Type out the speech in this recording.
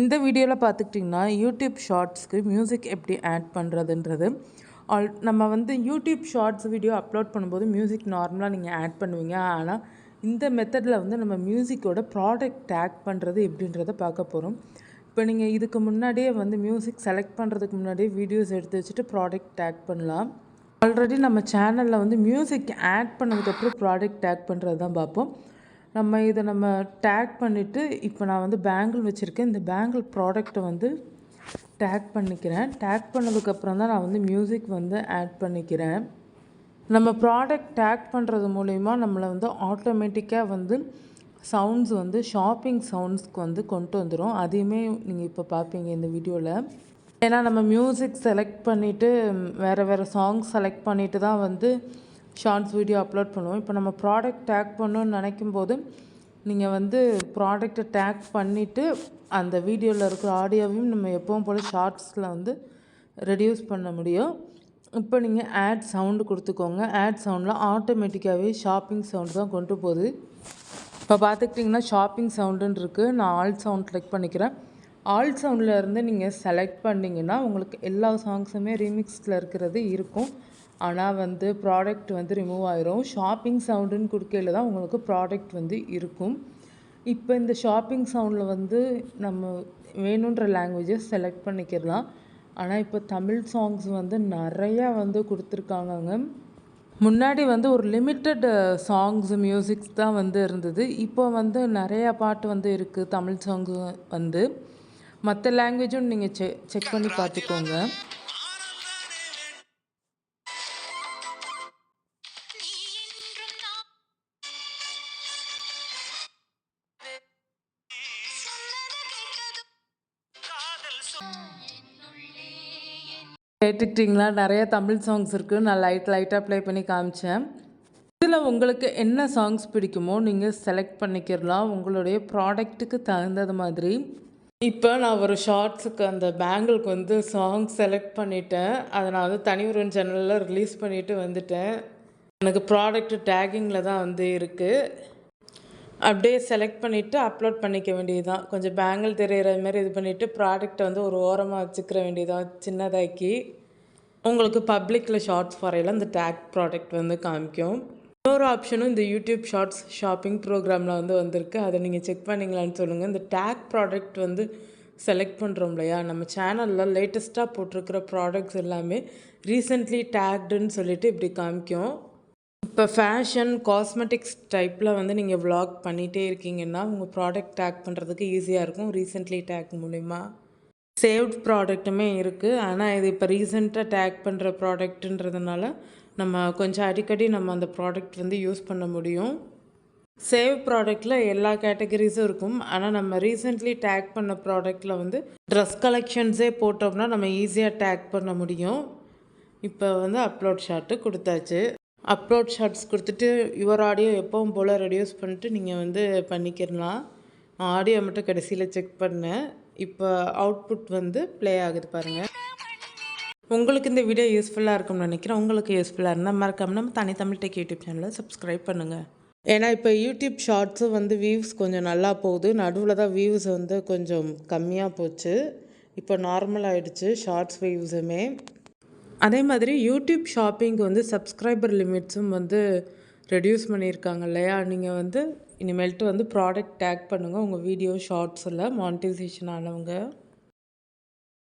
இந்த வீடியோவில் பார்த்துக்கிட்டிங்கன்னா யூடியூப் ஷார்ட்ஸ்க்கு மியூசிக் எப்படி ஆட் பண்ணுறதுன்றது. நம்ம வந்து யூடியூப் ஷார்ட்ஸ் வீடியோ அப்லோட் பண்ணும்போது மியூசிக் நார்மலாக நீங்கள் ஆட் பண்ணுவீங்க. ஆனால் இந்த மெத்தடில் வந்து நம்ம மியூசிக்கோட ப்ராடக்ட் டேக் பண்ணுறது எப்படின்றத பார்க்க போகிறோம். இப்போ நீங்கள் இதுக்கு முன்னாடியே வந்து மியூசிக் செலக்ட் பண்ணுறதுக்கு முன்னாடியே வீடியோஸ் எடுத்து வச்சுட்டு ப்ராடக்ட் டேக் பண்ணலாம். ஆல்ரெடி நம்ம சேனலில் வந்து மியூசிக் ஆட் பண்ணதுக்கப்புறம் ப்ராடக்ட் டேக் பண்ணுறது தான் பார்ப்போம். நம்ம டேக் பண்ணிவிட்டு இப்போ நான் வந்து பேங்கிள் வச்சுருக்கேன். இந்த பேங்கிள் ப்ராடக்ட்டை வந்து டேக் பண்ணிக்கிறேன். டேக் பண்ணதுக்கப்புறம் தான் நான் வந்து மியூசிக் வந்து ஆட் பண்ணிக்கிறேன். நம்ம ப்ராடக்ட் டேக் பண்ணுறது மூலிமா நம்மளை வந்து ஆட்டோமேட்டிக்காக வந்து சவுண்ட்ஸ் வந்து ஷாப்பிங் சவுண்ட்ஸ்க்கு வந்து கொண்டு வந்துடும். அதையுமே நீங்கள் இப்போ பார்ப்பீங்க இந்த வீடியோவில். ஏன்னா நம்ம மியூசிக் செலக்ட் பண்ணிவிட்டு வேறு சாங்ஸ் செலக்ட் பண்ணிவிட்டு தான் வந்து ஷார்ட்ஸ் வீடியோ அப்லோட் பண்ணுவோம். இப்போ நம்ம ப்ராடக்ட் டேக் பண்ணணும்னு நினைக்கும் போது நீங்கள் வந்து ப்ராடக்ட்டை டேக் பண்ணிவிட்டு அந்த வீடியோவில் இருக்கிற ஆடியோவையும் நம்ம எப்பவும் போல் ஷார்ட்ஸில் வந்து ரெடியூஸ் பண்ண முடியும். இப்போ நீங்கள் ஆட் சவுண்டு கொடுத்துக்கோங்க. ஆட் சவுண்டில் ஆட்டோமேட்டிக்காகவே ஷாப்பிங் சவுண்டு தான் கொண்டு போகுது. இப்போ பார்த்துக்கிட்டிங்கன்னா ஷாப்பிங் சவுண்டுன்னு இருக்குது. நான் ஆல் சவுண்ட் கிளிக் பண்ணிக்கிறேன். ஆல் சவுண்டில் இருந்து நீங்கள் செலக்ட் பண்ணிங்கன்னா உங்களுக்கு எல்லா சாங்ஸுமே ரீமிக்ஸில் இருக்கிறது இருக்கும். ஆனால் வந்து ப்ராடக்ட் வந்து ரிமூவ் ஆயிரும். ஷாப்பிங் சவுண்டுன்னு கொடுக்கையில் தான் உங்களுக்கு ப்ராடக்ட் வந்து இருக்கும். இப்போ இந்த ஷாப்பிங் சவுண்டில் வந்து நம்ம வேணுன்ற லாங்குவேஜஸ் செலக்ட் பண்ணிக்கிடலாம். ஆனால் இப்போ தமிழ் சாங்ஸ் வந்து நிறையா வந்து கொடுத்துருக்காங்கங்க. முன்னாடி வந்து ஒரு லிமிட்டட் சாங்ஸ் மியூசிக்ஸ் தான் வந்து இருந்தது. இப்போ வந்து நிறையா பாட்டு வந்து இருக்குது தமிழ் சாங்ஸ் வந்து. மற்ற லாங்குவேஜும் நீங்கள் செக் பண்ணி பார்த்துக்கோங்க. கேட்டுக்கிட்டிங்களா? நிறைய தமிழ் சாங்ஸ் இருக்குது. நான் லைட்டாக ப்ளே பண்ணி காமிச்சேன். இதில் உங்களுக்கு என்ன சாங்ஸ் பிடிக்குமோ நீங்கள் செலக்ட் பண்ணிக்கிடலாம் உங்களுடைய ப்ராடக்ட்டுக்கு தகுந்தது மாதிரி. இப்போ நான் ஒரு ஷார்ட்ஸுக்கு அந்த பேங்கிளுக்கு வந்து சாங் செலக்ட் பண்ணிவிட்டேன். அதை நான் வந்து தனி ஒரு சேனலில் ரிலீஸ் பண்ணிவிட்டு வந்துட்டேன். எனக்கு ப்ராடக்ட் டேக்கிங்கில் தான் வந்து இருக்குது. அப்படியே செலக்ட் பண்ணிவிட்டு அப்லோட் பண்ணிக்க வேண்டியது தான். கொஞ்சம் பேங்கிள் தெரிகிற மாதிரி இது பண்ணிவிட்டு ப்ராடக்ட்டை வந்து ஒரு ஓரமாக வச்சுக்கிற வேண்டியதான் சின்னதாக்கி. உங்களுக்கு பப்ளிக்கில் ஷார்ட்ஸ் வரையில் அந்த டேக் ப்ராடக்ட் வந்து காமிக்கும். இன்னொரு ஆப்ஷனும் இந்த யூடியூப் ஷார்ட்ஸ் ஷாப்பிங் ப்ரோக்ராமில் வந்து வந்திருக்கு. அதை நீங்கள் செக் பண்ணிங்களான்னு சொல்லுங்கள். இந்த டேக் ப்ராடக்ட் வந்து செலக்ட் பண்ணுறோம் இல்லையா, நம்ம சேனலில் லேட்டஸ்ட்டாக போட்டிருக்கிற ப்ராடக்ட்ஸ் எல்லாமே ரீசெண்ட்லி டேக்டுன்னு சொல்லிட்டு இப்படி காமிக்கும். இப்போ ஃபேஷன் காஸ்மெட்டிக்ஸ் டைப்பில் வந்து நீங்கள் வ்ளாக் பண்ணிகிட்டே இருக்கீங்கன்னா உங்கள் ப்ராடக்ட் டேக் பண்ணுறதுக்கு ஈஸியாக இருக்கும். ரீசெண்ட்லி டேக் மூலிமா சேவ்ட் ப்ராடக்ட்டுமே இருக்குது. ஆனால் இது இப்போ ரீசெண்டாக டேக் பண்ணுற ப்ராடக்ட்டுன்றதுனால நம்ம கொஞ்சம் அடிக்கடி நம்ம அந்த ப்ராடக்ட் வந்து யூஸ் பண்ண முடியும். சேவ் ப்ராடக்ட்டில் எல்லா கேட்டகரிஸும் இருக்கும். ஆனால் நம்ம ரீசெண்ட்லி டேக் பண்ண ப்ராடக்ட்டில் வந்து ட்ரெஸ் கலெக்ஷன்ஸே போட்டோம்னா நம்ம ஈஸியாக டேக் பண்ண முடியும். இப்போ வந்து அப்லோட் ஷார்ட்டு கொடுத்தாச்சு. அப்லோட் ஷார்ட்ஸ் கொடுத்துட்டு யுவர் ஆடியோ எப்பவும் போல் ரெடியூஸ் பண்ணிட்டு நீங்கள் வந்து பண்ணிக்கிறலாம். நான் ஆடியோ மட்டும் கடைசியில் செக் பண்ணேன். இப்போ அவுட்புட் வந்து ப்ளே ஆகுது பாருங்கள். உங்களுக்கு இந்த வீடியோ யூஸ்ஃபுல்லாக இருக்கும்னு நினைக்கிறேன். உங்களுக்கு யூஸ்ஃபுல்லாக இருந்தால் மறக்காமல் நம்ம தமிழ் டெக் யூடியூப் சேனலை சப்ஸ்கிரைப் பண்ணுங்கள். ஏன்னா இப்போ யூடியூப் ஷார்ட்ஸும் வந்து வியூஸ் கொஞ்சம் நல்லா போகுது. நடுவில் தான் வியூஸ் வந்து கொஞ்சம் கம்மியாக போச்சு. இப்போ நார்மல் ஆகிடுச்சு ஷார்ட்ஸ் வியூஸுமே. அதே மாதிரி யூடியூப் ஷாப்பிங்க்கு வந்து சப்ஸ்கிரைபர் லிமிட்ஸும் வந்து ரெடியூஸ் பண்ணியிருக்காங்க இல்லையா. நீங்கள் வந்து இனிமேல்ட்டு வந்து ப்ராடக்ட் டேக் பண்ணுங்கள் உங்கள் வீடியோ ஷார்ட்ஸில் மானிட்டைசேஷன் ஆனவங்க.